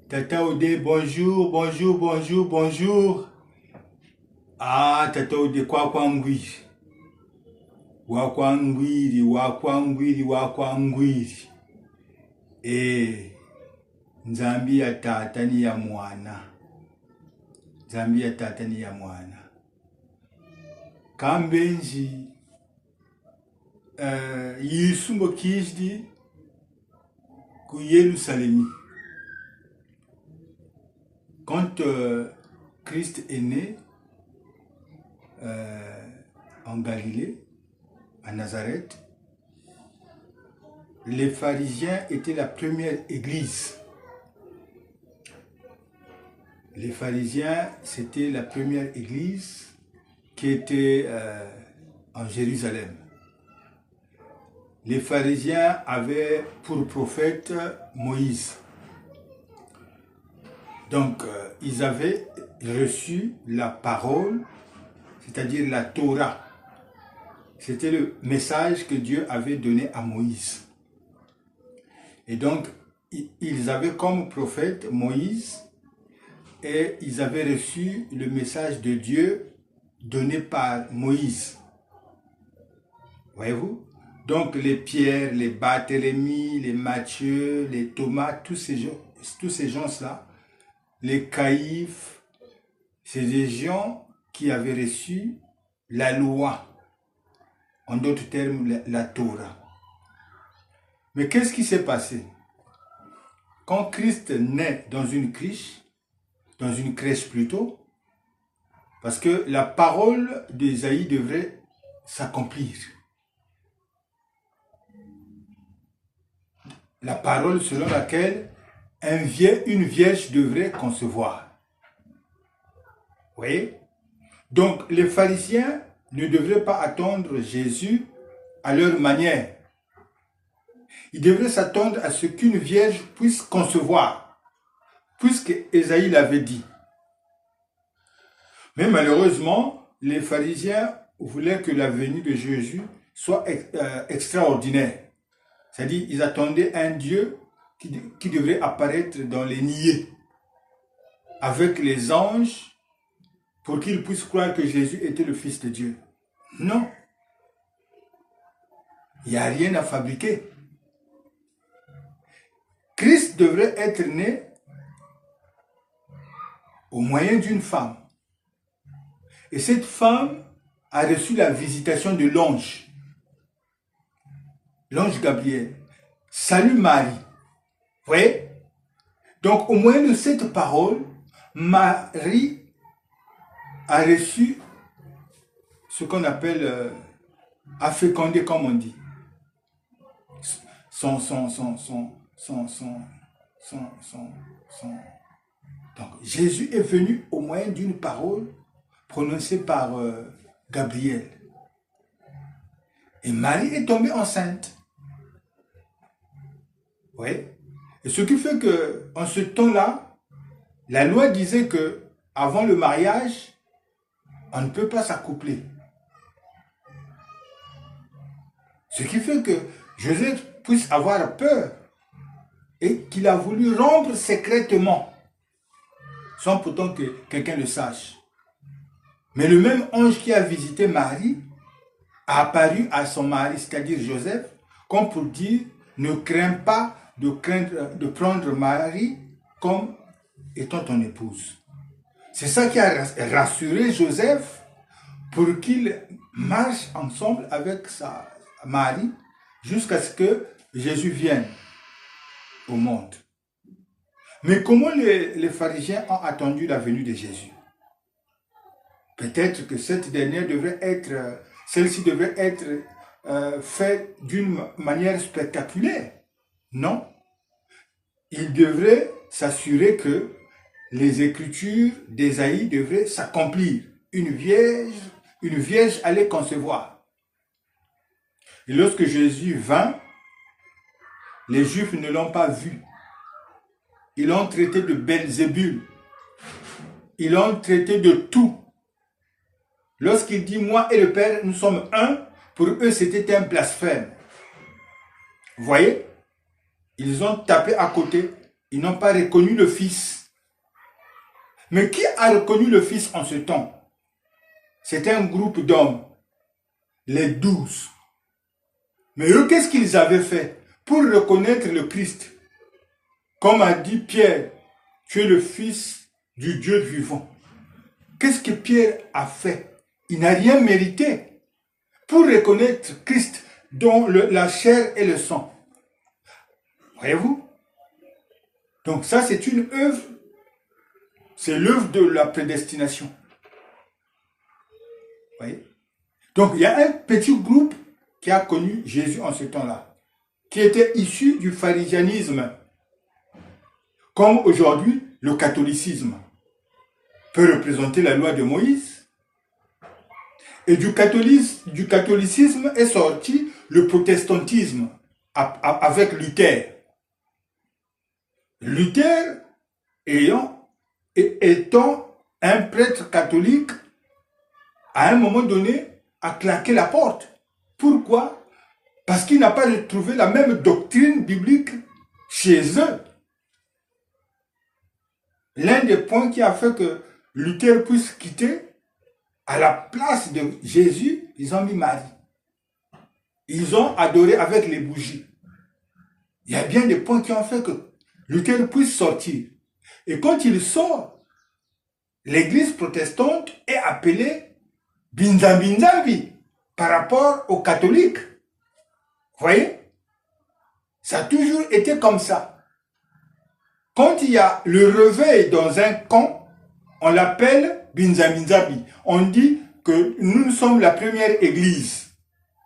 Tata Ode, bonjour, bonjour, bonjour, bonjour. Ah, Tata Ode, kwakwangwiri. Wakwangwiri, wakwangwiri, wakwangwiri. Nzambi ya tata ni ya mwana. Nzambi ya tata ni ya mwana. Kambenji, yisumbo kijdi ku Yerusalemi. Quand Christ est né en Galilée, à Nazareth, les pharisiens étaient la première église. Les pharisiens, c'était la première église qui était en Jérusalem. Les pharisiens avaient pour prophète Moïse. Donc, ils avaient reçu la parole, c'est-à-dire la Torah. C'était le message que Dieu avait donné à Moïse. Et donc, ils avaient comme prophète Moïse et ils avaient reçu le message de Dieu donné par Moïse. Voyez-vous? Donc, les Pierre, les Barthélemy, les Matthieu, les Thomas, tous ces gens-là, les Caïphes, c'est des gens qui avaient reçu la loi, en d'autres termes, la Torah. Mais qu'est-ce qui s'est passé? Quand Christ naît dans une crèche plutôt, parce que la parole d'Ésaïe devrait s'accomplir. La parole selon laquelle une vierge devrait concevoir. Vous voyez? Donc, les pharisiens ne devraient pas attendre Jésus à leur manière. Ils devraient s'attendre à ce qu'une vierge puisse concevoir, puisque Ésaïe l'avait dit. Mais malheureusement, les pharisiens voulaient que la venue de Jésus soit extraordinaire. C'est-à-dire, ils attendaient un Dieu qui devrait apparaître dans les niais, avec les anges, pour qu'ils puissent croire que Jésus était le Fils de Dieu. Non. Il n'y a rien à fabriquer. Christ devrait être né au moyen d'une femme. Et cette femme a reçu la visitation de l'ange. L'ange Gabriel. Salut Marie. Vous voyez? Donc, au moyen de cette parole, Marie a reçu ce qu'on appelle a fécondé, comme on dit. Donc, Jésus est venu au moyen d'une parole prononcée par Gabriel. Et Marie est tombée enceinte. Oui. Et ce qui fait que, en ce temps-là, la loi disait que avant le mariage, on ne peut pas s'accoupler. Ce qui fait que Joseph puisse avoir peur et qu'il a voulu rompre secrètement, sans pourtant que quelqu'un le sache. Mais le même ange qui a visité Marie a apparu à son mari, c'est-à-dire Joseph, comme pour dire, ne crains pas de prendre Marie comme étant ton épouse. C'est ça qui a rassuré Joseph pour qu'il marche ensemble avec sa Marie jusqu'à ce que Jésus vienne au monde. Mais comment les pharisiens ont attendu la venue de Jésus? Peut-être que celle-ci devrait être faite d'une manière spectaculaire. Non. Ils devraient s'assurer que les écritures d'Ésaïe devraient s'accomplir. Une vierge allait concevoir. Et lorsque Jésus vint, les Juifs ne l'ont pas vu. Ils l'ont traité de Belzébul. Ils l'ont traité de tout. Lorsqu'il dit « Moi et le Père, nous sommes un », pour eux, c'était un blasphème. Vous voyez? Ils ont tapé à côté. Ils n'ont pas reconnu le Fils. Mais qui a reconnu le Fils en ce temps? C'était un groupe d'hommes, les 12. Mais eux, qu'est-ce qu'ils avaient fait pour reconnaître le Christ? Comme a dit Pierre, tu es le Fils du Dieu vivant. Qu'est-ce que Pierre a fait? Il n'a rien mérité pour reconnaître Christ dont la chair et le sang. Voyez-vous? Donc ça, c'est une œuvre. C'est l'œuvre de la prédestination. Voyez? Donc il y a un petit groupe qui a connu Jésus en ce temps-là, qui était issu du pharisianisme, comme aujourd'hui le catholicisme peut représenter la loi de Moïse. Et du catholicisme est sorti le protestantisme avec Luther. Luther étant un prêtre catholique, à un moment donné, a claqué la porte. Pourquoi? Parce qu'il n'a pas retrouvé la même doctrine biblique chez eux. L'un des points qui a fait que Luther puisse quitter, à la place de Jésus, ils ont mis Marie. Ils ont adoré avec les bougies. Il y a bien des points qui ont fait que Luther puisse sortir. Et quand il sort, l'église protestante est appelée Binzambinzambi par rapport aux catholiques. Vous voyez? Ça a toujours été comme ça. Quand il y a le réveil dans un camp, on l'appelle Binzambinzambi. On dit que nous sommes la première église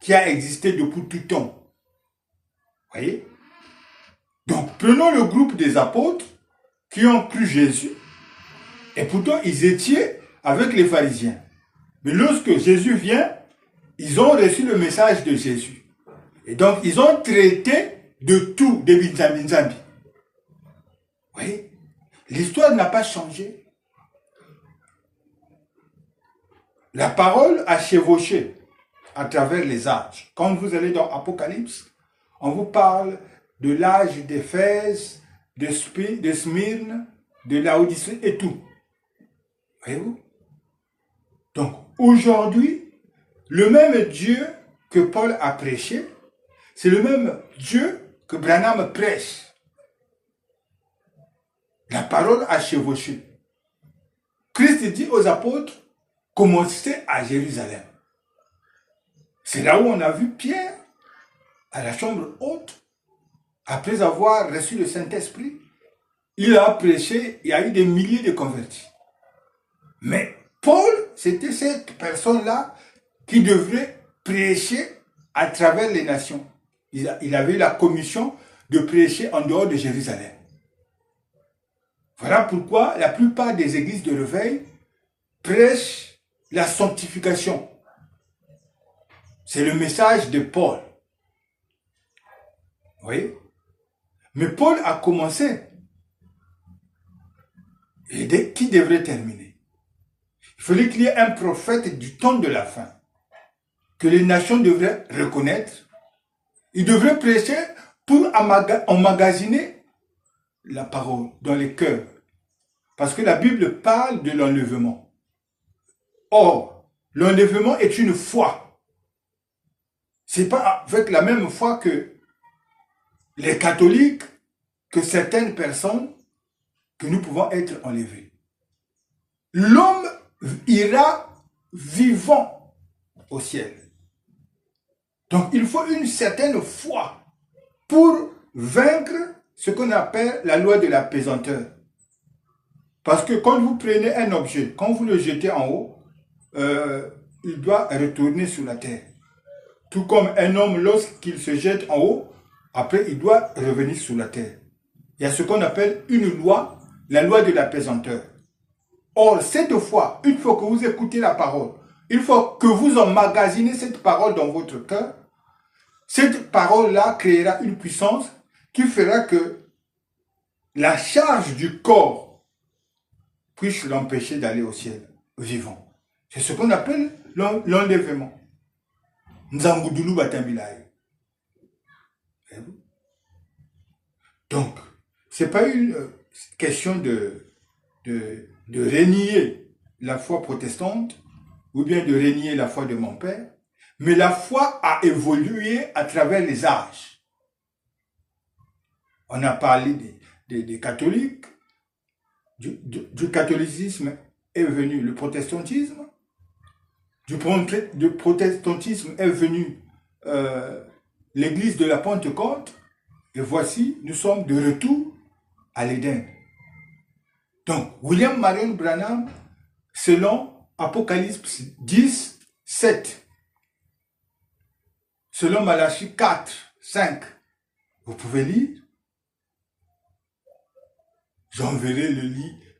qui a existé depuis tout temps. Vous voyez? Donc, prenons le groupe des apôtres qui ont cru Jésus. Et pourtant, ils étaient avec les pharisiens. Mais lorsque Jésus vient, ils ont reçu le message de Jésus. Et donc, ils ont traité de tout, de Binzambinzambi. Vous voyez? L'histoire n'a pas changé. La parole a chevauché à travers les âges. Quand vous allez dans Apocalypse, on vous parle de l'âge d'Éphèse, de Smyrne, de Laodicée et tout. Voyez-vous? Donc, aujourd'hui, le même Dieu que Paul a prêché, c'est le même Dieu que Branham prêche. La parole a chevauché. Christ dit aux apôtres, commencez à Jérusalem. C'est là où on a vu Pierre, à la chambre haute, après avoir reçu le Saint-Esprit. Il a prêché, il y a eu des milliers de convertis. Mais Paul, c'était cette personne-là qui devrait prêcher à travers les nations. Il avait la commission de prêcher en dehors de Jérusalem. Voilà pourquoi la plupart des églises de réveil prêchent la sanctification. C'est le message de Paul. Vous voyez? Mais Paul a commencé. Et qui devrait terminer? Il fallait qu'il y ait un prophète du temps de la fin, que les nations devraient reconnaître. Il devrait prêcher pour emmagasiner la parole dans les cœurs. Parce que la Bible parle de l'enlèvement. Or, l'enlèvement est une foi. Ce n'est pas avec la même foi que les catholiques, que certaines personnes, que nous pouvons être enlevés. L'homme ira vivant au ciel. Donc, il faut une certaine foi pour vaincre ce qu'on appelle la loi de la pesanteur. Parce que quand vous prenez un objet, quand vous le jetez en haut, il doit retourner sur la terre. Tout comme un homme, lorsqu'il se jette en haut, après il doit revenir sur la terre. Il y a ce qu'on appelle une loi, la loi de la pesanteur. Or, cette fois, une fois que vous écoutez la parole, il faut que vous emmagasinez cette parole dans votre cœur. Cette parole-là créera une puissance qui fera que la charge du corps puisse l'empêcher d'aller au ciel vivant. C'est ce qu'on appelle l'enlèvement. Nzangudulu Batambilaye. Donc, c'est pas une question de renier la foi protestante ou bien de renier la foi de mon père, mais la foi a évolué à travers les âges. On a parlé des catholiques, du catholicisme est venu le protestantisme, du protestantisme est venu l'église de la Pentecôte, et voici, nous sommes de retour à l'Éden. Donc, William Marion Branham, selon Apocalypse 10, 7, selon Malachie 4, 5, vous pouvez lire, j'enverrai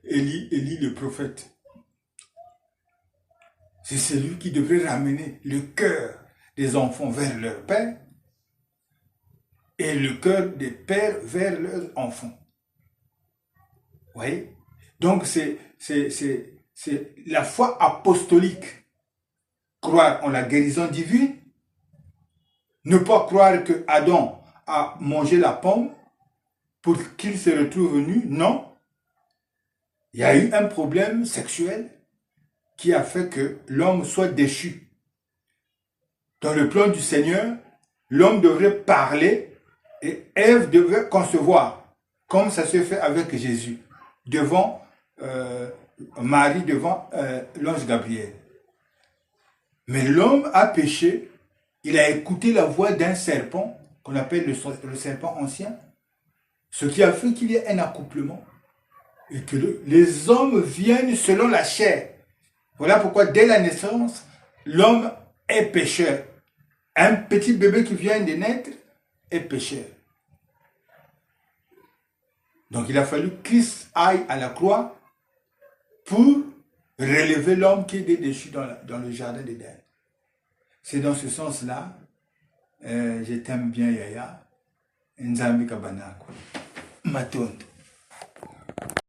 Élie le prophète. C'est celui qui devrait ramener le cœur des enfants vers leur père et le cœur des pères vers leurs enfants. Vous voyez? Donc c'est la foi apostolique. Croire en la guérison divine, ne pas croire que Adam a mangé la pomme pour qu'il se retrouve nu, non. Il y a eu un problème sexuel qui a fait que l'homme soit déchu. Dans le plan du Seigneur, l'homme devrait parler et Ève devait concevoir, comme ça se fait avec Jésus, devant Marie, devant l'ange Gabriel. Mais l'homme a péché, il a écouté la voix d'un serpent, qu'on appelle le serpent ancien, ce qui a fait qu'il y ait un accouplement, et que les hommes viennent selon la chair. Voilà pourquoi dès la naissance, l'homme est pécheur. Un petit bébé qui vient de naître est pécheur. Donc il a fallu que Christ aille à la croix pour relever l'homme qui était déchu dans le jardin d'Éden. C'est dans ce sens-là, je t'aime bien Yaya, Nzambi Kabana, Matonde.